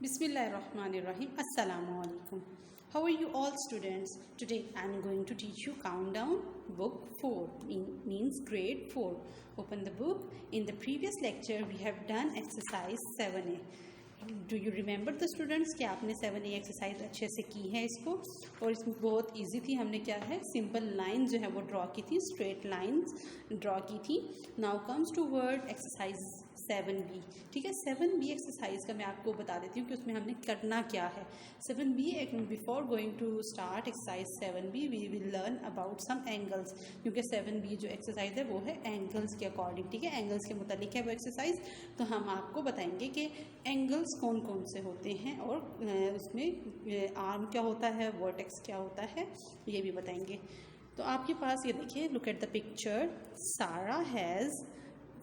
Bismillahirrahmanirrahim. Assalamu alaikum. How are you all students? Today I am going to teach you countdown book 4 means grade 4. Open the book. In the previous lecture we have done exercise 7A. Do you remember the students कि आपने 7A exercise अच्छे से की है इसको, और इसमें बहुत इजी थी. हमने क्या है सिंपल लाइन जो है वो ड्रॉ की थी, स्ट्रेट लाइंस ड्रॉ की थी. Now comes toward exercise 7B. ठीक है, 7B एक्सरसाइज का मैं आपको बता देती हूँ कि उसमें हमने करना क्या है. 7B before going to start exercise 7B we will learn about some angles, क्योंकि 7B जो एक्सरसाइज है वो है एंगल्स के अकॉर्डिंग. ठीक है, एंगल्स के मुतालिक है वो एक्सरसाइज. तो हम आपको बताएंगे कि एंगल्स कौन कौन से होते हैं और उसमें आर्म क्या होता है, वर्टेक्स क्या होता है, ये भी बताएंगे. तो आपके पास ये देखिए, लुक एट द पिक्चर. सारा हैज़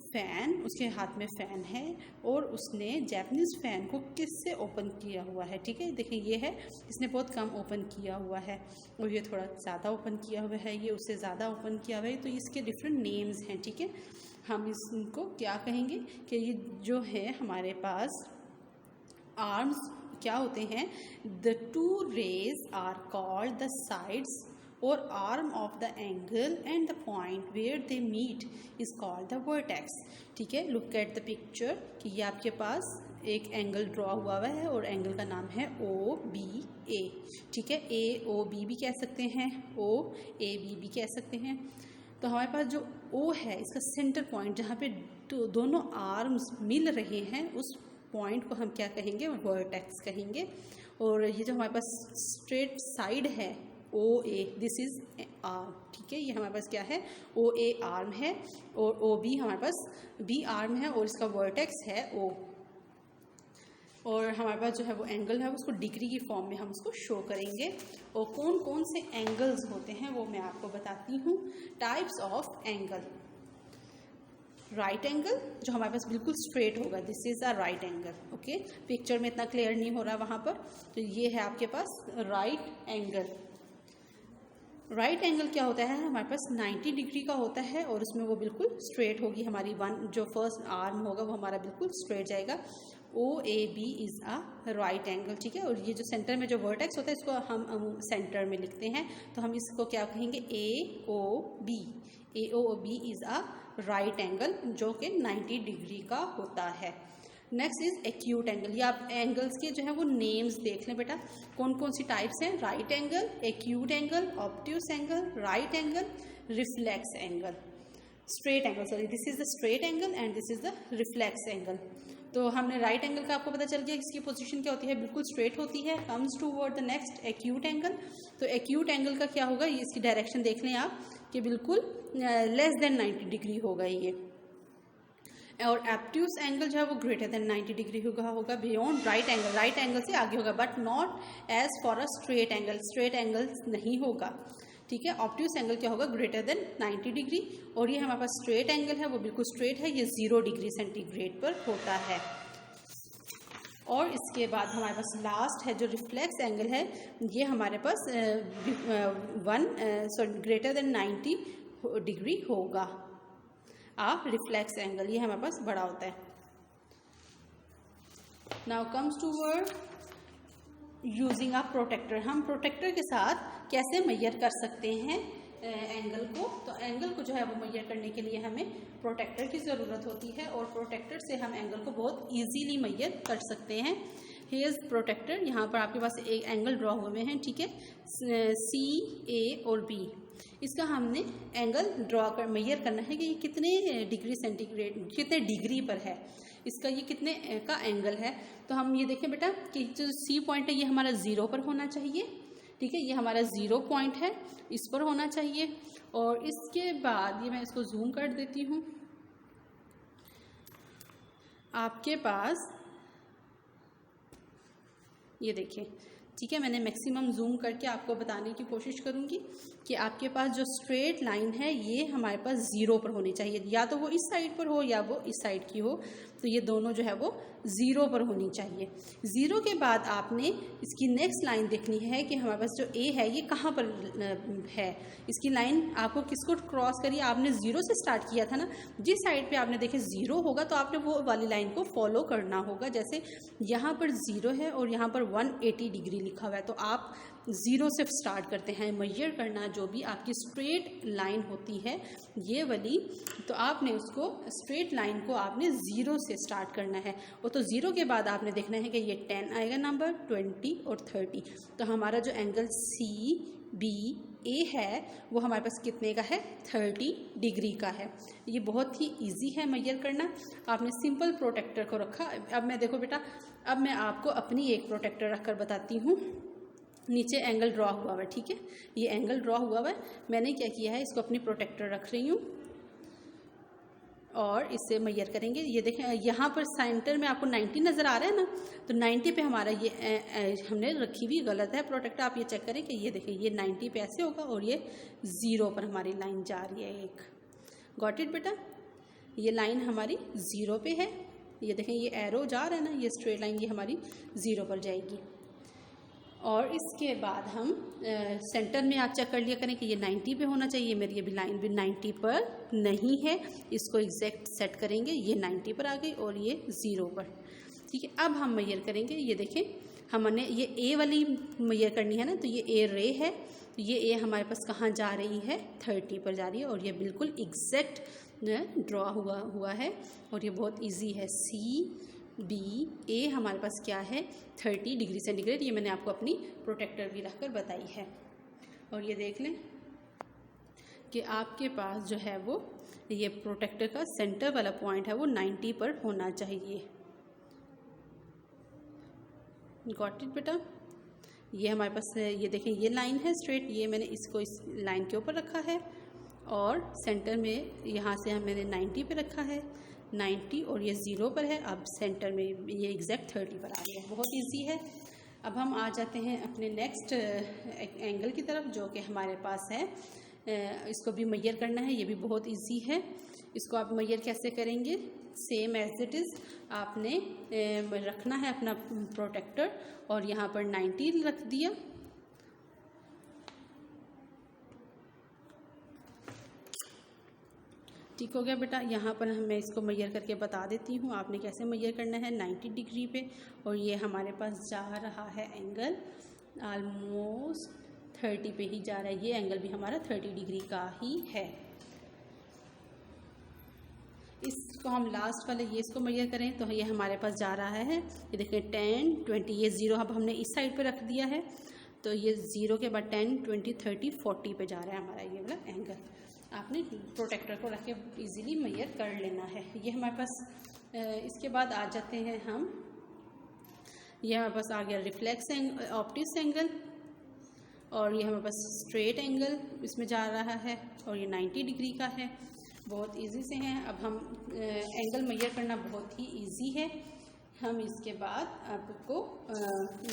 फ़ैन, उसके हाथ में फ़ैन है और उसने जैपनीज़ फ़ैन को किससे ओपन किया हुआ है. ठीक है, देखिए ये है, इसने बहुत कम ओपन किया हुआ है और ये थोड़ा ज़्यादा ओपन किया हुआ है, ये उससे ज़्यादा ओपन किया हुआ है. तो इसके डिफरेंट नेम्स हैं. ठीक है, हम इसको क्या कहेंगे कि ये जो है हमारे पास आर्म्स क्या होते हैं. The two rays are called the sides और arm of the angle and the point where they meet is called the vertex. ठीक है, लुक एट द पिक्चर कि ये आपके पास एक एंगल ड्रॉ हुआ है और एंगल का नाम है OBA. ठीक है, AOB भी कह सकते हैं, OAB भी कह सकते हैं. तो हमारे पास जो O है, इसका सेंटर पॉइंट जहाँ पे दोनों आर्म्स मिल रहे हैं, उस पॉइंट को हम क्या कहेंगे, वर्टेक्स कहेंगे. और ये जो हमारे पास स्ट्रेट साइड है OA, दिस इज आर्म. ठीक है, ये हमारे पास क्या है, OA आर्म है और OB हमारे पास B आर्म है और इसका वर्टेक्स है O. और हमारे पास जो है वो एंगल है उसको डिग्री की फॉर्म में हम उसको शो करेंगे. और कौन कौन से एंगल्स होते हैं वो मैं आपको बताती हूँ. Types of angle. Right angle जो हमारे पास बिल्कुल स्ट्रेट होगा, this is a right angle. Okay, picture में इतना क्लियर नहीं हो रहा वहाँ पर, तो ये है आपके पास राइट एंगल. राइट एंगल क्या होता है, हमारे पास 90 डिग्री का होता है और उसमें वो बिल्कुल स्ट्रेट होगी. हमारी जो फर्स्ट आर्म होगा वो हमारा बिल्कुल स्ट्रेट जाएगा. OAB is a right angle. ठीक है, और ये जो सेंटर में जो वर्टेक्स होता है इसको हम सेंटर में लिखते हैं, तो हम इसको क्या कहेंगे, AOB. AOB is a right angle जो कि 90 डिग्री का होता है. Next is acute angle. ये आप एंगल्स के जो है वो नेम्स देख लें बेटा, कौन कौन सी टाइप्स हैं. Right angle, acute angle, obtuse angle, right angle, reflex angle, straight angle. Sorry, this is the straight angle and this is the reflex angle. तो हमने राइट एंगल का आपको पता चल गया, इसकी पोजीशन क्या होती है, बिल्कुल स्ट्रेट होती है. Comes toward the next acute angle. तो एक्यूट एंगल का क्या होगा, ये इसकी डायरेक्शन देख लें आप कि बिल्कुल लेस देन 90 डिग्री होगा ये. और एब्ट्यूस एंगल जो है वो ग्रेटर देन 90 डिग्री होगा beyond right angle. Right angle से आगे होगा but not as for a straight angle. Straight angle नहीं होगा. ठीक है, ऑब्ट्यूस एंगल क्या होगा, ग्रेटर देन 90 डिग्री. और ये हमारे पास स्ट्रेट एंगल है वो बिल्कुल स्ट्रेट है, ये 0 डिग्री सेंटीग्रेड पर होता है. और इसके बाद हमारे पास लास्ट है जो रिफ्लेक्स एंगल है, ये हमारे पास ग्रेटर देन 90 डिग्री होगा. रिफ्लेक्स एंगल ये हमारे पास बड़ा होता है. Now comes toward using a protractor. हम प्रोटेक्टर के साथ कैसे मेजर कर सकते हैं एंगल को. तो एंगल को जो है वो मेजर करने के लिए हमें प्रोटेक्टर की ज़रूरत होती है और प्रोटेक्टर से हम एंगल को बहुत इजीली मेजर कर सकते हैं. Here is protractor. यहाँ पर आपके पास एक एंगल ड्रॉ हुए हैं. ठीक है, CA और B. इसका हमने एंगल ड्रॉ कर मेजर करना है कि ये कितने डिग्री सेंटीग्रेड, कितने डिग्री पर है, इसका ये कितने का एंगल है. तो हम ये देखें बेटा कि जो C पॉइंट है ये हमारा 0 पर होना चाहिए. ठीक है, ये हमारा 0 पॉइंट है, इस पर होना चाहिए. और इसके बाद ये मैं इसको जूम कर देती हूँ. आपके पास ये देखिए, ठीक है, मैंने मैक्सिमम जूम करके आपको बताने की कोशिश करूँगी कि आपके पास जो स्ट्रेट लाइन है ये हमारे पास 0 पर होनी चाहिए, या तो वो इस साइड पर हो या वो इस साइड की हो. तो ये दोनों जो है वो 0 पर होनी चाहिए। 0 के बाद आपने इसकी नेक्स्ट लाइन देखनी है कि हमारे पास जो ए है ये कहाँ पर है। इसकी लाइन आपको किसको क्रॉस करी, आपने 0 से स्टार्ट किया था ना, जिस साइड पे आपने देखे 0 होगा तो आपने वो वाली लाइन को फॉलो करना होगा। जैसे यहाँ पर 0 है और यहाँ पर 180 डिग्री लिखा हुआ है, तो आप 0 से स्टार्ट करते हैं मेजर करना। जो भी आपकी स्ट्रेट लाइन होती है ये वाली, तो आपने उसको स्ट्रेट लाइन को आपने 0 से स्टार्ट करना है। वो तो 0 के बाद आपने देखना है कि ये 10 आएगा नंबर, 20 और 30। तो हमारा जो एंगल CBA है वो हमारे पास कितने का है, 30 डिग्री का है। ये बहुत ही इजी है मेजर करना। आपने सिंपल प्रोटेक्टर को रखा। अब मैं देखो बेटा, अब मैं आपको अपनी एक प्रोटेक्टर रख कर बताती हूँ। नीचे एंगल ड्रॉ हुआ हुआ है, ठीक है, ये एंगल ड्रॉ हुआ हुआ है। मैंने क्या किया है, इसको अपनी प्रोटेक्टर रख रही हूँ और इससे मेजर करेंगे। ये देखें यहाँ पर सेंटर में आपको 90 नज़र आ रहा है ना, तो 90 पे हमारा ये हमने रखी हुई गलत है प्रोटेक्टर। आप ये चेक करें कि ये देखें ये 90 पे ऐसे होगा और ये 0 पर हमारी लाइन जा रही है एक। गॉट इट बेटा, ये लाइन हमारी 0 पे है। ये देखें ये एरो जा रहा है ना, ये स्ट्रेट लाइन ये हमारी 0 पर जाएगी। और इसके बाद हम सेंटर में आप चेक कर लिया करें कि ये 90 पे होना चाहिए। मेरी ये भी लाइन भी 90 पर नहीं है, इसको एग्जैक्ट सेट करेंगे। ये 90 पर आ गई और ये 0 पर, ठीक है। अब हम मेजर करेंगे। ये देखें हमने ये ए वाली मेजर करनी है ना, तो ये ए रे है, तो ये ए हमारे पास कहाँ जा रही है, 30 पर जा रही है। और ये बिल्कुल एग्जैक्ट ड्रॉ हुआ है और ये बहुत ईजी है। CBA हमारे पास क्या है, 30 डिग्री सेंटीग्रेड। ये मैंने आपको अपनी प्रोटेक्टर भी रखकर बताई है। और ये देख लें कि आपके पास जो है वो ये प्रोटेक्टर का सेंटर वाला पॉइंट है वो 90 पर होना चाहिए। गॉट इट बेटा, ये हमारे पास ये देखें ये लाइन है स्ट्रेट, ये मैंने इसको इस लाइन के ऊपर रखा है और सेंटर में यहाँ से मैंने 90 पे रखा है, 90 और ये 0 पर है। अब सेंटर में ये एग्जैक्ट 30 पर आ गया। बहुत इजी है। अब हम आ जाते हैं अपने नेक्स्ट एंगल की तरफ, जो कि हमारे पास है। इसको भी मेजर करना है, ये भी बहुत इजी है। इसको आप मेजर कैसे करेंगे, सेम एज इट इज़ आपने रखना है अपना प्रोटेक्टर और यहाँ पर 90 रख दिया। ठीक हो गया बेटा। यहाँ पर मैं इसको मेजर करके बता देती हूँ आपने कैसे मेजर करना है 90 डिग्री पे। और ये हमारे पास जा रहा है एंगल ऑलमोस्ट 30 पे ही जा रहा है। ये एंगल भी हमारा 30 डिग्री का ही है। इसको हम लास्ट वाले ये इसको मेजर करें तो ये हमारे पास जा रहा है, ये देखें 10, 20, ये 0 अब हमने इस साइड पे रख दिया है, तो ये 0 के बाद 10, 20, 30, 40 पे जा रहा है हमारा ये वाला एंगल। आपने प्रोटेक्टर को रख के ईजिली मेजर कर लेना है। ये हमारे पास इसके बाद आ जाते हैं हम, ये हमारे पास आ गया रिफ्लेक्स ऑप्टिक्स एंगल और ये हमारे पास स्ट्रेट एंगल इसमें जा रहा है और ये 90 डिग्री का है। बहुत इजी से हैं। अब हम एंगल मेजर करना बहुत ही इजी है। हम इसके बाद आपको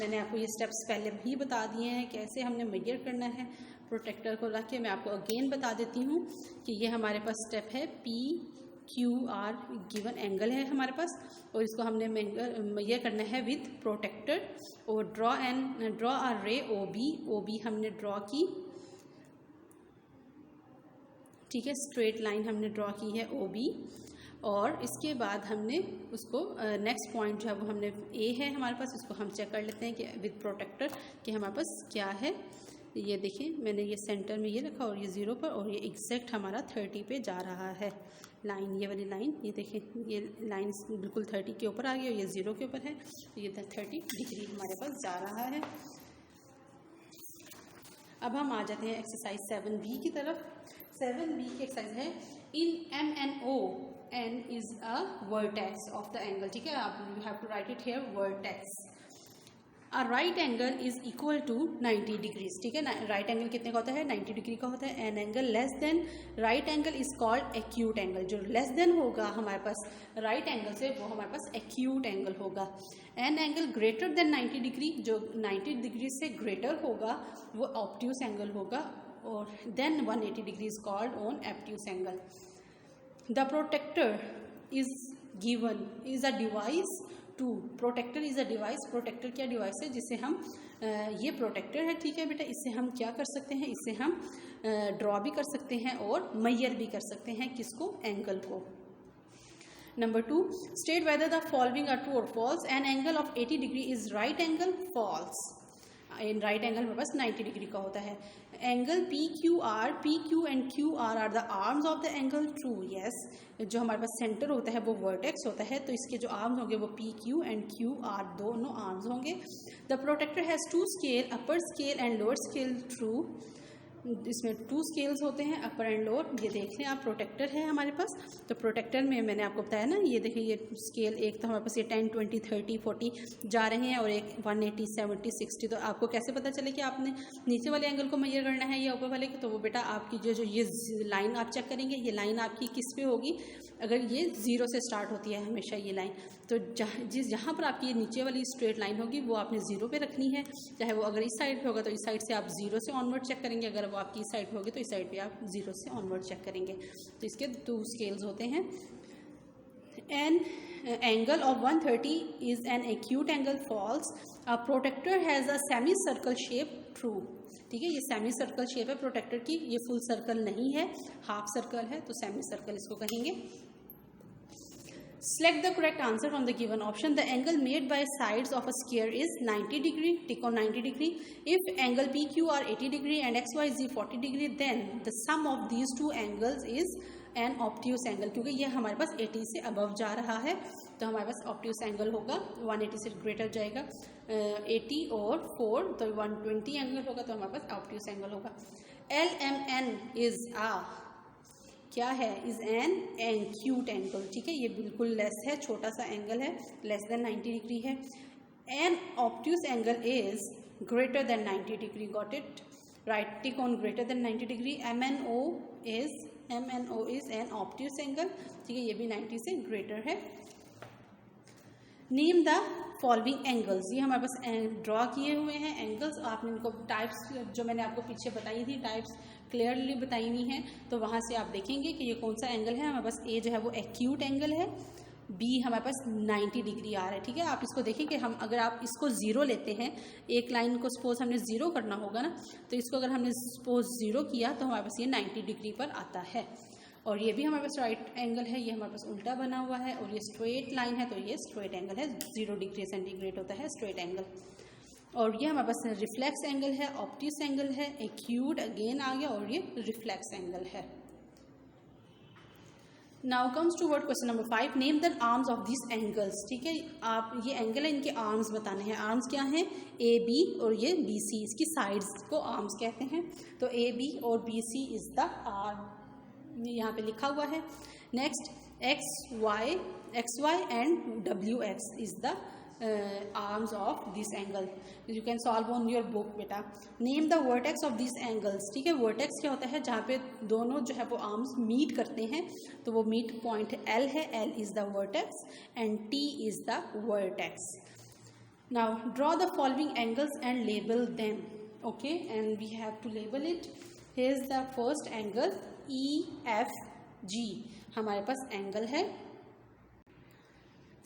मैंने आपको ये स्टेप्स पहले भी बता दिए हैं कैसे हमने मेजर करना है प्रोटेक्टर को रख के। मैं आपको अगेन बता देती हूँ कि ये हमारे पास स्टेप है PQR गिवन एंगल है हमारे पास और इसको हमने मेजर करना है विद प्रोटेक्टर। और ड्रॉ अ रे OB हमने ड्रॉ की, ठीक है, स्ट्रेट लाइन हमने ड्रॉ की है OB। और इसके बाद हमने उसको नेक्स्ट पॉइंट जो है वो हमने A है हमारे पास, इसको हम चेक कर लेते हैं कि विद प्रोटेक्टर कि हमारे पास क्या है। ये देखें मैंने ये सेंटर में ये रखा और ये 0 पर और ये एग्जैक्ट हमारा 30 पे जा रहा है लाइन, ये वाली लाइन। ये देखें ये लाइन बिल्कुल 30 के ऊपर आ गई और ये 0 के ऊपर है, तो ये 30 डिग्री हमारे पास जा रहा है। अब हम आ जाते हैं एक्सरसाइज 7B की तरफ। 7B की एक्सरसाइज है इन MNO, N is a vertex of the angle, ठीक है, आप you have to write it here vertex। A right angle is equal to 90 degrees, ठीक है ना। राइट एंगल कितने का होता है, 90 डिग्री का होता है। An angle less than right angle is called acute angle. जो लेस देन होगा हमारे पास राइट एंगल से वो हमारे पास एक्यूट एंगल होगा। An angle greater than 90 degree, जो 90 डिग्री से ग्रेटर होगा वो ऑब्ट्यूस एंगल होगा। और then 180 degree is called on obtuse angle. The protractor is given is a device to, protractor is a device, protractor क्या device है जिससे हम ये प्रोटेक्टर है, ठीक है बेटा, इससे हम क्या कर सकते हैं, इससे हम ड्रॉ भी कर सकते हैं और मेजर भी कर सकते हैं किसको, एंगल को। Number 2, state whether the following are true और false, an angle of 80 degree is right angle, false. इन राइट एंगल में बस 90 डिग्री का होता है। Angle P Q and Q are the arms of the angle, true, yes. जो हमारे पास centre होता है वो वर्टेक्स होता है, तो इसके जो आर्म्स होंगे वो P Q and Q R दोनों आर्म्स होंगे। The protractor has 2 scale, upper scale and lower scale, true. इसमें 2 स्केल्स होते हैं, अपर एंड लोअर। ये देख लें आप, प्रोटेक्टर है हमारे पास, तो प्रोटेक्टर में मैंने आपको बताया ना, ये देखिए ये स्केल, एक तो हमारे पास ये 10, 20, 30, 40 जा रहे हैं और एक 180, 70, 60। तो आपको कैसे पता चले कि आपने नीचे वाले एंगल को मेजर करना है या ऊपर वाले को, तो वो बेटा आपकी जो ये लाइन आप चेक करेंगे, ये लाइन आपकी किस पे होगी, अगर ये 0 से स्टार्ट होती है हमेशा ये लाइन, तो जहाँ पर आपकी ये नीचे वाली स्ट्रेट लाइन होगी वो आपने 0 पे रखनी है। चाहे वो अगर इस साइड पे होगा तो इस साइड से आप 0 से ऑनवर्ड चेक करेंगे, अगर वो आपकी इस साइड पे होगी तो इस साइड पे आप 0 से ऑनवर्ड चेक करेंगे। तो इसके 2 स्केल्स होते हैं। An angle of 130 is an acute angle, false. A protractor has a semi circle shape, true. ठीक है, ये सेमी सर्कल शेप है प्रोटेक्टर की, ये फुल सर्कल नहीं है, हाफ सर्कल है, तो सेमी सर्कल इसको कहेंगे। Select the correct answer from the given option. The angle made by sides of a sphere is 90 degree. Tick on 90 degree. If angle PQ are 80 degree and XYZ 40 degree, then the sum of these two angles is an obtuse angle. क्योंकि ये हमारे पास 80 से above जा रहा है, तो हमारे पास obtuse angle होगा, 180 से greater जाएगा, 80 और 4 तो 120 एंगल होगा, तो हमारे पास obtuse एंगल होगा। LMN is a क्या है, इज एन एक्यूट एंगल। ठीक है, ये बिल्कुल लेस है, छोटा सा एंगल है, लेस देन 90 डिग्री है। An obtuse angle is greater than 90 degree, got it right, tick on greater than 90 degree. MNO is an obtuse angle, ठीक है, ये भी 90 से ग्रेटर है। नेम द फॉलोइंग एंगल्स, ये हमारे पास ड्रॉ किए हुए हैं एंगल्स। आपने इनको टाइप्स जो मैंने आपको पीछे बताई थी, टाइप्स क्लियरली बताई हुई हैं, तो वहाँ से आप देखेंगे कि ये कौन सा एंगल है। हमारे पास ए जो है वो एक्यूट एंगल है, बी हमारे पास 90 डिग्री आ रहा है। ठीक है, आप इसको देखिए कि हम अगर आप इसको 0 लेते हैं, एक लाइन को सपोज हमने 0 करना होगा ना, तो इसको अगर हमने सपोज 0 किया तो हमारे पास ये 90 डिग्री पर आता है। और ये भी हमारे पास राइट एंगल है, ये हमारे पास उल्टा बना हुआ है, और ये स्ट्रेट लाइन है, तो ये स्ट्रेट एंगल है, 0 डिग्री सेंटीग्रेड होता है स्ट्रेट एंगल। और ये हमारे पास रिफ्लेक्स एंगल है, ऑब्ट्यूस एंगल है, एक्यूट अगेन आ गया, और ये रिफ्लेक्स एंगल है। Now comes toward question number 5, name the arms of this angles. ठीक है, आप ये एंगल है, इनके आर्म्स बताने हैं। आर्म्स क्या हैं, AB और ये BC, इसकी साइड्स को आर्म्स कहते हैं। तो AB और BC इज द आर्म, यहाँ पे लिखा हुआ है। Next XY and WX is the arms of this angle. You can solve on your book बेटा। Name the vertex of this angles. ठीक है, वर्टेक्स क्या होता है, जहाँ पे दोनों जो है वो आर्म्स मीट करते हैं, तो वो मीट पॉइंट L है, L is the vertex and T is the vertex. Now draw the following angles and label them. Okay, and we have to label it. Here is the first angle EFG हमारे पास angle है।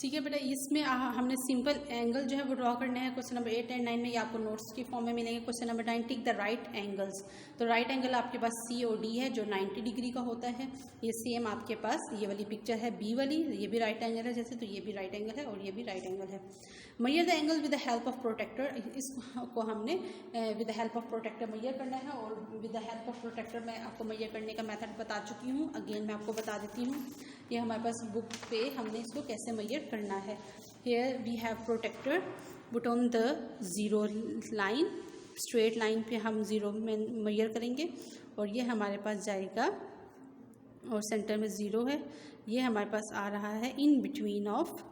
ठीक है बेटा, इसमें हमने simple angle जो है वो ड्रॉ करने हैं। क्वेश्चन नंबर 8 एंड 9 में ये आपको नोट्स की फॉर्म में मिलेंगे। Question number 9, tick the right angles. तो राइट एंगल आपके पास C और D है जो 90 डिग्री का होता है। ये सेम आपके पास ये वाली पिक्चर है B वाली, ये भी राइट एंगल है जैसे, तो ये भी राइट एंगल है और ये भी राइट एंगल है। Measure the angle with the help of protractor, इसको हमने with the help of protractor measure करना है, और with the help of protractor मैं आपको मेजर करने का मेथड बता चुकी हूँ। अगेन मैं आपको बता देती हूँ, ये हमारे पास बुक पे हमने इसको कैसे मेजर करना है। Here we have protector, put on the 0 line, straight line पे हम 0 में मेजर करेंगे, और ये हमारे पास जाएगा, और सेंटर में 0 है, ये हमारे पास आ रहा है in between of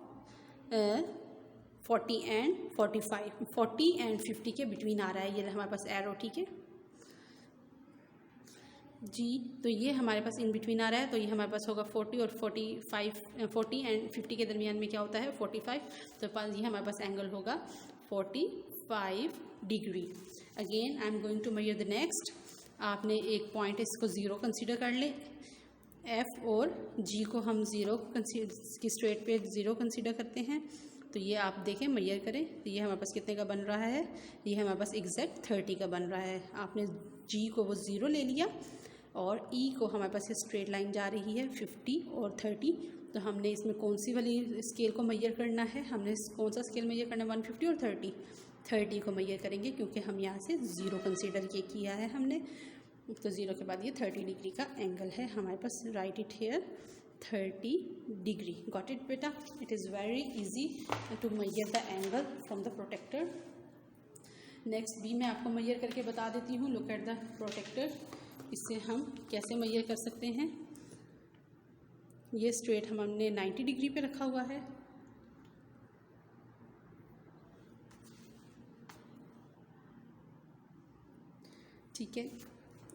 40 and 45, 40 and 50 के बिटवीन आ रहा है ये हमारे पास एरो। ठीक है जी, तो ये हमारे पास इन बिटवीन आ रहा है, तो ये हमारे पास होगा 40 और 45, 40 एंड 50 के दरमियान में क्या होता है 45, तो ये हमारे पास एंगल होगा 45 degree. Again I am going to measure the next. आपने एक पॉइंट इसको 0 कंसीडर कर ले, एफ और जी को हम ज़ीरो की स्ट्रेट पे ज़ीरो कंसीडर करते हैं। तो ये आप देखें, मेजर करें, तो ये हमारे पास कितने का बन रहा है, ये हमारे पास एग्जैक्ट 30 का बन रहा है। आपने जी को वो ज़ीरो ले लिया और ई को हमारे पास स्ट्रेट लाइन जा रही है 50 और 30। तो हमने इसमें कौन सी वाली स्केल को मेजर करना है, हमने कौन सा स्केल मेजर करना है, 150 और 30 को मेजर करेंगे, क्योंकि हम यहाँ से ज़ीरो कंसीडर ये किया है हमने। तो ज़ीरो के बाद ये 30 डिग्री का एंगल है हमारे पास। Right it here 30 degree. Got it बेटा? It is very easy to measure the angle from the protractor. Next B मैं आपको मेजर करके बता देती हूँ। Look at the protractor. इससे हम कैसे मेजर कर सकते हैं। ये स्ट्रेट हमने 90 डिग्री पे रखा हुआ है। ठीक है,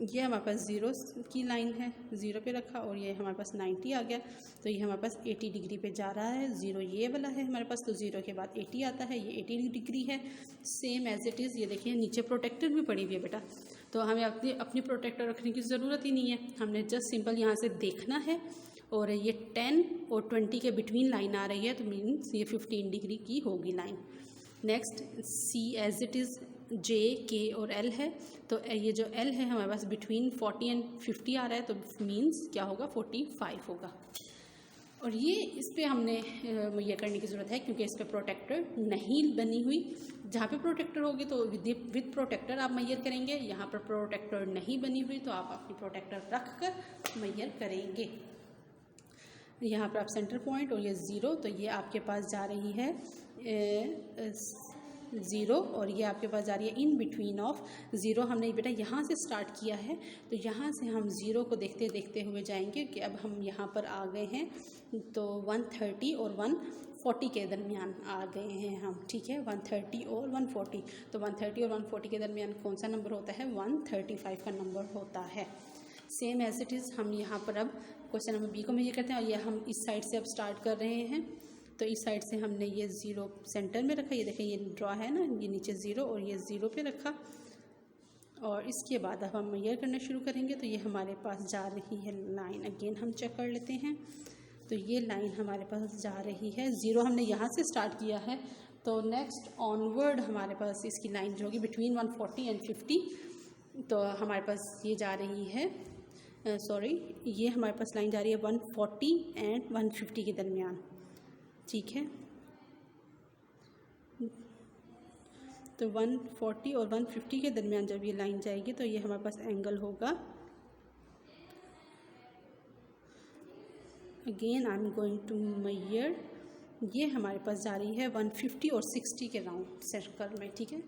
ये हमारे पास ज़ीरो की लाइन है, ज़ीरो पे रखा, और ये हमारे पास 90 आ गया। तो ये हमारे पास 80 डिग्री पे जा रहा है। ज़ीरो ये वाला है हमारे पास, तो ज़ीरो के बाद 80 आता है, ये 80 डिग्री है। Same as it is. ये देखिए नीचे प्रोटेक्टर भी पड़ी हुई है बेटा, तो हमें अपनी प्रोटेक्टर रखने की ज़रूरत ही नहीं है। हमने जस्ट सिंपल यहाँ से देखना है, और ये 10 और 20 के बिटवीन लाइन आ रही है, तो मीन्स ये 15 डिग्री की होगी line. Next C as it is, J, K और एल है। तो ये जो एल है हमारे पास बिटवीन 40 एंड 50 आ रहा है, तो मीन्स क्या होगा, 45 होगा। और ये इस पर हमने ये करने की ज़रूरत है, क्योंकि इस पर प्रोटेक्टर नहीं बनी हुई। जहाँ पे प्रोटेक्टर होगी तो विद प्रोटेक्टर आप मैयर करेंगे। यहाँ पर प्रोटेक्टर नहीं बनी हुई, तो आप अपनी प्रोटेक्टर रख कर मैयर करेंगे। यहाँ पर आप सेंटर पॉइंट और ये ज़ीरो, तो ये आपके पास जा रही है ज़ीरो, और ये आपके पास जा रही है इन बिटवीन ऑफ ज़ीरो। हमने बेटा यहाँ से स्टार्ट किया है, तो यहाँ से हम ज़ीरो को देखते देखते हुए जाएंगे कि अब हम यहाँ पर आ गए हैं। तो 130 और 140 के दरमियान आ गए हैं हम। ठीक है, 130 और 140। तो 130 और 140 के दरमियान कौन सा नंबर होता है, 135 का नंबर होता है। सेम एज इट इज़ हम यहाँ पर अब क्वेश्चन नंबर बी को मेजर करते हैं, और ये हम इस साइड से अब स्टार्ट कर रहे हैं। तो इस साइड से हमने ये ज़ीरो सेंटर में रखा, ये देखें ये ड्रॉ है ना, ये नीचे ज़ीरो और ये ज़ीरो पे रखा, और इसके बाद अब हम मेजर करना शुरू करेंगे। तो ये हमारे पास जा रही है लाइन, अगेन हम चेक कर लेते हैं। तो ये लाइन हमारे पास जा रही है, ज़ीरो हमने यहाँ से स्टार्ट किया है, तो नेक्स्ट ऑनवर्ड हमारे पास इसकी लाइन जो होगी बिटवीन 140 एंड 50। तो हमारे पास ये जा रही है, ये हमारे पास लाइन जा रही है 140 एंड 150 के दरमियान। ठीक है, तो 140 और 150 के दरमियान जब ये लाइन जाएगी, तो ये हमारे पास एंगल होगा। Again I am going to measure. ये हमारे पास जा रही है 150 और 60 के राउंड सर्कल में। ठीक है,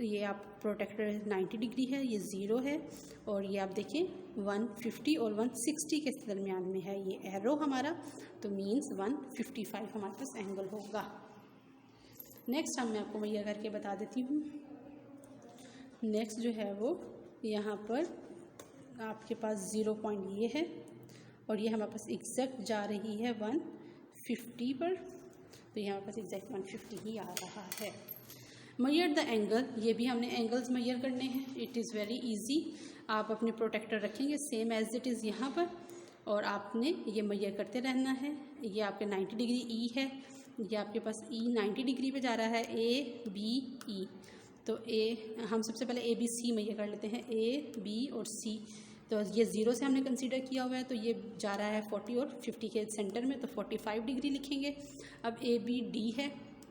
ये आप प्रोटेक्टर 90 डिग्री है, ये ज़ीरो है, और ये आप देखिए 150 और 160 के दरमियान में है ये एरो हमारा, तो मीन्स 155 हमारे पास एंगल होगा। नेक्स्ट मैं आपको मेजर करके बता देती हूँ। नेक्स्ट जो है वो यहाँ पर आपके पास 0 पॉइंट ये है, और ये हमारे पास एग्जैक्ट जा रही है 150 पर, तो ये हमारे पास एग्जैक्ट 150 ही आ रहा है। मेजर द एंगल, ये भी हमने एंगल्स मेजर करने हैं। It is very easy. आप अपने प्रोटेक्टर रखेंगे सेम एज इट इज़ यहाँ पर, और आपने ये मेजर करते रहना है। ये आपके 90 डिग्री ई है, ये आपके पास ई 90 डिग्री पे जा रहा है, ए बी ई। तो ए हम सबसे पहले ए बी सी मेजर कर लेते हैं, ए बी और सी। तो ये ज़ीरो से हमने कंसीडर किया हुआ है, तो ये जा रहा है 40 और 50 के सेंटर में, तो 45 डिग्री लिखेंगे। अब ए बी डी है,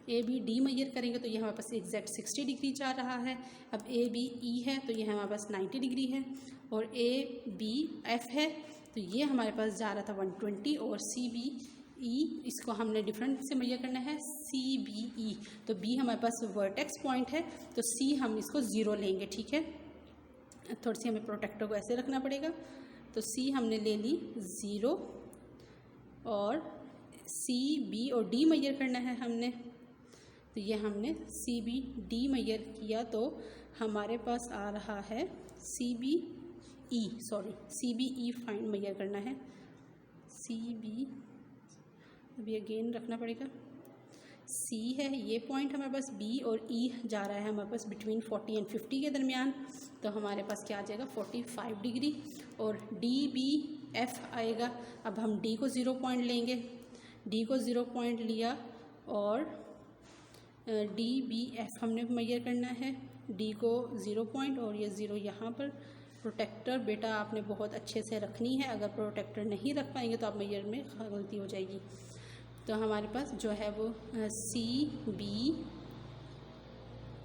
ए बी डी मेजर करेंगे, तो ये हमारे पास एग्जैक्ट 60 डिग्री जा रहा है। अब ए बी ई है, तो ये हमारे पास 90 डिग्री है, और ए बी एफ है, तो ये हमारे पास जा रहा था 120, और सी बी ई, इसको हमने डिफरेंट से मेजर करना है, सी बी ई। तो बी हमारे पास वर्टेक्स पॉइंट है, तो सी हम इसको ज़ीरो लेंगे। ठीक है, थोड़ी सी हमें प्रोटेक्टर को ऐसे रखना पड़ेगा। तो सी हमने ले ली ज़ीरो, और सी बी और डी मेजर करना है हमने। तो ये हमने सी बी डी मेजर किया, तो हमारे पास आ रहा है C B E find measure करना है। सी बी अभी अगेन रखना पड़ेगा, सी है ये पॉइंट हमारे पास, बी और ई जा रहा है हमारे पास बिटवीन 40 एंड 50 के दरमियान, तो हमारे पास क्या आ जाएगा 45 डिग्री। और डी बी एफ आएगा। अब हम डी को 0 पॉइंट लेंगे, डी को 0 पॉइंट लिया और डी बी एफ हमने मेजर करना है। डी को 0 पॉइंट और ये 0 यहाँ पर। प्रोटेक्टर बेटा आपने बहुत अच्छे से रखनी है, अगर प्रोटेक्टर नहीं रख पाएंगे तो आप मेजर में गलती हो जाएगी। तो हमारे पास जो है वो सी बी,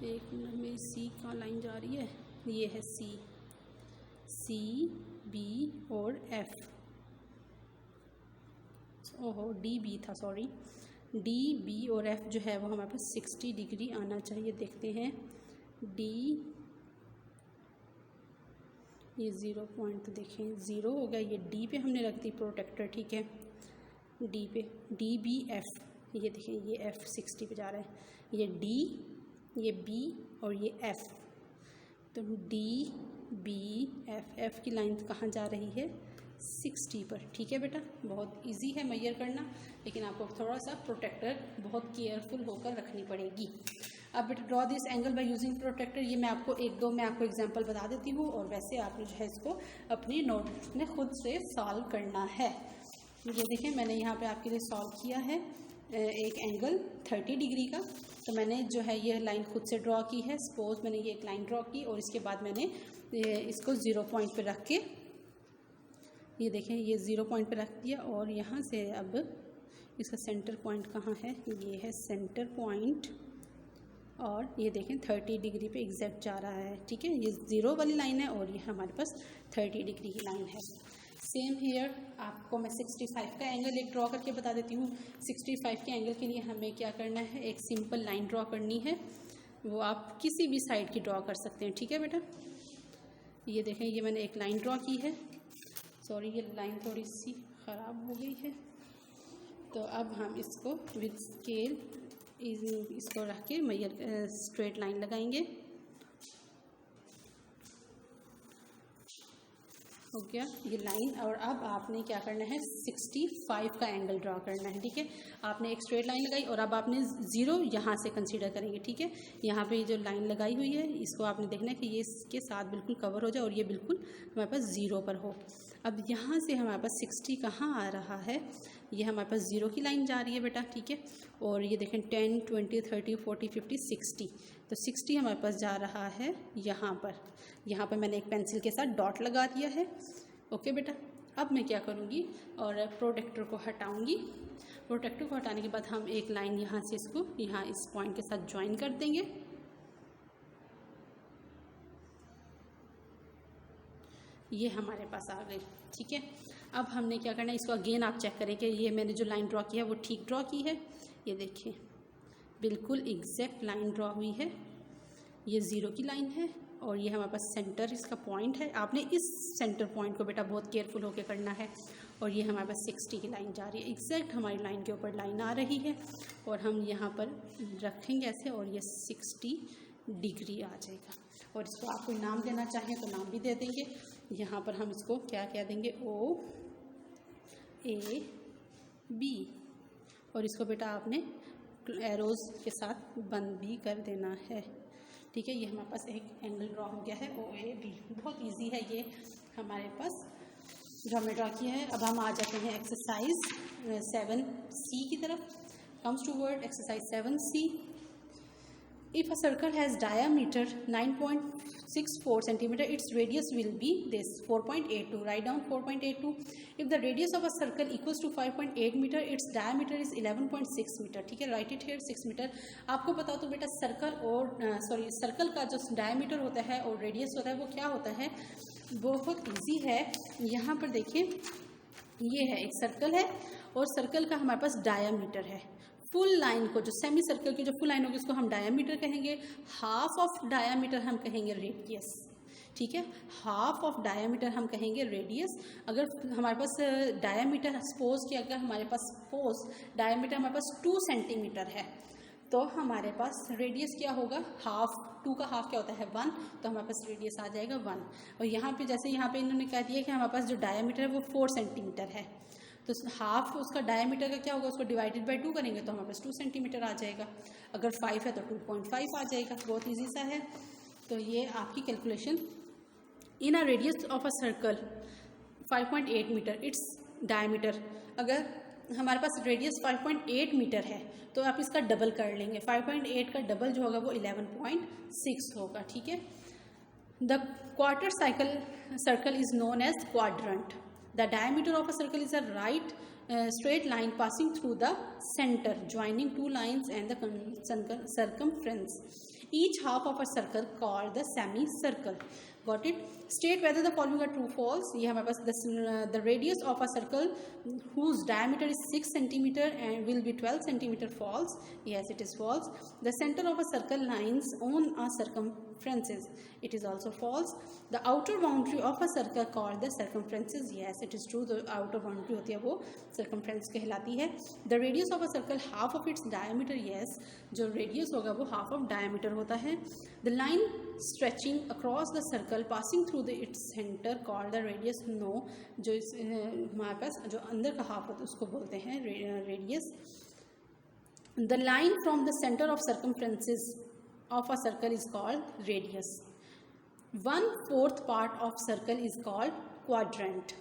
एक मिनट मेरी सी कहाँ लाइन जा रही है, ये है सी, सी बी और एफ, ओहो डी बी था, सॉरी, डी बी और एफ जो है वो हमारे पास 60 डिग्री आना चाहिए। देखते हैं डी, ये 0 पॉइंट तो देखें 0 हो गया, ये डी पे हमने रख दी प्रोटेक्टर, ठीक है, डी पे, डी बी एफ, ये देखें ये एफ 60 पे जा रहा है, ये डी, ये बी और ये एफ, तो डी बी एफ, एफ की लाइन कहाँ जा रही है 60 पर, ठीक है बेटा। बहुत इजी है मेजर करना, लेकिन आपको थोड़ा सा प्रोटेक्टर बहुत केयरफुल होकर रखनी पड़ेगी। अब बेटा draw this angle by using protractor, ये मैं आपको एक दो मैं आपको एग्जांपल बता देती हूँ, और वैसे आपने जो है इसको अपनी नोट में खुद से सॉल्व करना है। ये देखें मैंने यहाँ पे आपके लिए सॉल्व किया है एक एंगल 30 डिग्री का, तो मैंने जो है ये लाइन खुद से ड्रॉ की है। सपोज मैंने ये एक लाइन ड्रॉ की और इसके बाद मैंने इसको 0 पॉइंट पे रख के, ये देखें ये 0 पॉइंट पे रख दिया, और यहाँ से अब इसका सेंटर पॉइंट कहाँ है, ये है सेंटर पॉइंट, और ये देखें 30 डिग्री पे एग्जैक्ट जा रहा है, ठीक है, ये 0 वाली लाइन है और ये हमारे पास 30 डिग्री की लाइन है। सेम हेयर आपको मैं 65 का एंगल एक ड्रॉ करके बता देती हूँ। 65 के एंगल के लिए हमें क्या करना है, एक सिंपल लाइन ड्रॉ करनी है, वो आप किसी भी साइड की ड्रॉ कर सकते हैं, ठीक है बेटा। ये देखें ये मैंने एक लाइन ड्रॉ की है, सॉरी ये लाइन थोड़ी सी ख़राब हो गई है, तो अब हम इसको विद स्केल इसको रख के मेजर स्ट्रेट लाइन लगाएंगे, हो गया ये लाइन। और अब आपने क्या करना है 65 का एंगल ड्रॉ करना है, ठीक है। आपने एक स्ट्रेट लाइन लगाई और अब आपने 0 यहाँ से कंसीडर करेंगे, ठीक है। यहाँ पे जो लाइन लगाई हुई है इसको आपने देखना है कि ये इसके साथ बिल्कुल कवर हो जाए और ये बिल्कुल हमारे पास 0 पर हो। अब यहाँ से हमारे पास 60 कहाँ आ रहा है, ये हमारे पास 0 की लाइन जा रही है बेटा, ठीक है। और ये देखें 10, 20, 30, 40, 50, 60, तो 60 हमारे पास जा रहा है यहाँ पर। यहाँ पर मैंने एक पेंसिल के साथ डॉट लगा दिया है, ओके बेटा। अब मैं क्या करूँगी और प्रोटेक्टर को हटाऊँगी। प्रोटेक्टर को हटाने के बाद हम एक लाइन यहाँ से इसको यहाँ इस पॉइंट के साथ ज्वाइन कर देंगे। ये हमारे पास आ गई, ठीक है। अब हमने क्या करना है, इसको अगेन आप चेक करें कि ये मैंने जो लाइन ड्रॉ की है वो ठीक ड्रॉ की है। ये देखिए बिल्कुल एग्जैक्ट लाइन ड्रॉ हुई है, ये 0 की लाइन है और ये हमारे पास सेंटर इसका पॉइंट है। आपने इस सेंटर पॉइंट को बेटा बहुत केयरफुल होकर करना है। और ये हमारे पास 60 की लाइन जा रही है, एग्जैक्ट हमारी लाइन के ऊपर लाइन आ रही है, और हम यहाँ पर रखेंगे ऐसे और ये 60 डिग्री आ जाएगा। और इसको आप कोई नाम देना चाहें तो नाम भी दे देंगे। यहाँ पर हम इसको क्या कह देंगे, O A B, और इसको बेटा आपने एरोज़ के साथ बंद भी कर देना है, ठीक है। ये हमारे पास एक एंगल ड्रॉ हो गया है OAB, बहुत इजी है ये हमारे पास जो हमने ड्रॉ किया है। अब हम आ जाते हैं एक्सरसाइज 7C की तरफ। Comes toward exercise 7C। If a circle has diameter 9.64 centimeter, its radius will be this 4.82. Write down 4.82. If the radius of a circle equals to 5.8 meter, its diameter is 11.6 meter. ठीक है, write it here 6 meter. आपको बताओ तो बेटा circle और circle का जो diameter होता है और रेडियस होता है वो क्या होता है, बहुत इजी है। यहाँ पर देखिए ये है एक सर्कल है और सर्कल का हमारे पास डायमीटर है। फुल लाइन को जो सेमी सर्कल की जो फुल लाइन होगी उसको हम डायमीटर कहेंगे, हाफ ऑफ डायमीटर हम कहेंगे रेडियस, ठीक है। हाफ ऑफ डायमीटर हम कहेंगे रेडियस। अगर हमारे पास डायमीटर सपोज कि अगर हमारे पास डायमीटर हमारे पास 2 सेंटीमीटर है तो हमारे पास रेडियस क्या होगा, हाफ, 2 का हाफ क्या होता है 1, तो हमारे पास रेडियस आ जाएगा 1। और यहाँ पे जैसे यहाँ पे इन्होंने कह दिया कि हमारे पास जो डायमीटर है वो 4 सेंटीमीटर है, तो हाफ उसका डायमीटर का क्या होगा, उसको डिवाइडेड बाय 2 करेंगे तो हमारे पास 2 सेंटीमीटर आ जाएगा। अगर 5 है तो 2.5 आ जाएगा, बहुत ईजी सा है। तो ये आपकी calculation in a radius of a circle 5.8 metre its diameter. अगर हमारे पास रेडियस 5.8 मीटर है तो आप इसका डबल कर लेंगे, 5.8 का डबल जो होगा वो 11.6 होगा, ठीक है। The quarter circle is known as quadrant. The diameter of a circle is a right straight line passing through the center joining two lines and the circumference. Each half of a circle called the semicircle. Got it? State whether the following are true false. ये हमारे पास the radius of a circle whose diameter is 6 centimeter and will be 12 centimeter false. Yes, it is false. The center of a circle lines on a circumference. It is also false. The outer boundary of a circle called the circumference. Yes, it is true. The outer boundary होती है वो circumference कहलाती है. The radius of a circle half of its diameter. Yes, जो radius होगा वो half of diameter होता है. The line stretching across the circle passing through its center called the radius. No, जो हमारे पास जो अंदर का half होता है उसको बोलते हैं radius. The line from the center of circumferences of a circle is called radius. 1/4 part of circle is called quadrant.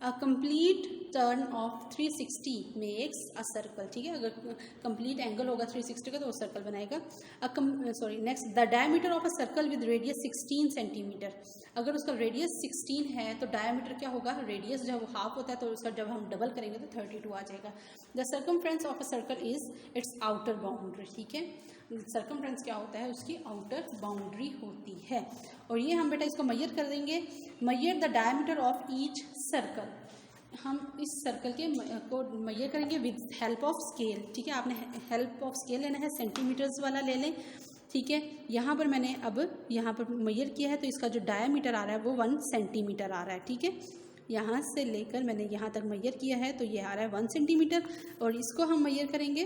A complete turn of 360 makes a circle. ठीक है, अगर complete angle होगा 360 का तो वो सर्कल बनाएगा. Next, the diameter of a circle with radius 16 centimeter. अगर उसका radius 16 है तो diameter क्या होगा, radius जब वो half होता है तो उसका जब हम डबल करेंगे तो 32 आ जाएगा. The circumference of a circle is its outer boundary. ठीक है, सर्कमफ्रेंस क्या होता है, उसकी आउटर बाउंड्री होती है. और ये हम बेटा इसको मेजर कर देंगे. Measure the diameter of each circle. हम इस सर्कल के को मेजर करेंगे विद हेल्प ऑफ स्केल. ठीक है, आपने हेल्प ऑफ स्केल लेना है, सेंटीमीटर्स वाला ले लें. ठीक है, यहाँ पर मैंने अब यहाँ पर मेजर किया है तो इसका जो डायमीटर आ रहा है वो 1 सेंटीमीटर आ रहा है. ठीक है, यहाँ से लेकर मैंने यहाँ तक मेजर किया है तो ये आ रहा है 1 सेंटीमीटर. और इसको हम मेजर करेंगे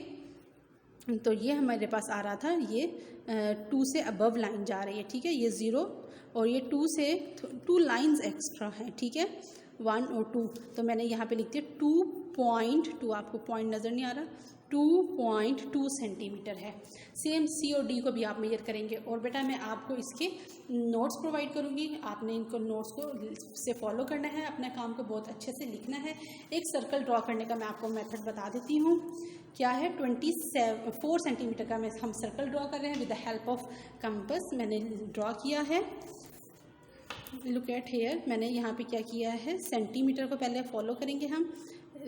तो ये हमारे पास आ रहा था, ये 2 से अबव लाइन जा रही है. ठीक है, ये 0 और ये 2 से 2 लाइंस एक्स्ट्रा हैं. ठीक है, 1 और 2, तो मैंने यहाँ पे लिख दिया 2.2. आपको पॉइंट नज़र नहीं आ रहा, 2.2 सेंटीमीटर है. सेम सी और डी को भी आप मेजर करेंगे. और बेटा मैं आपको इसके नोट्स प्रोवाइड करूँगी, आपने इनको नोट्स को से फॉलो करना है, अपने काम को बहुत अच्छे से लिखना है. एक सर्कल ड्रॉ करने का मैं आपको मेथड बता देती हूँ. क्या है, 24 सेंटीमीटर का हम सर्कल ड्रॉ कर रहे हैं with the help of compass. मैंने ड्रॉ किया है, लुक एट हेयर. मैंने यहाँ पे क्या किया है, सेंटीमीटर को पहले फॉलो करेंगे हम.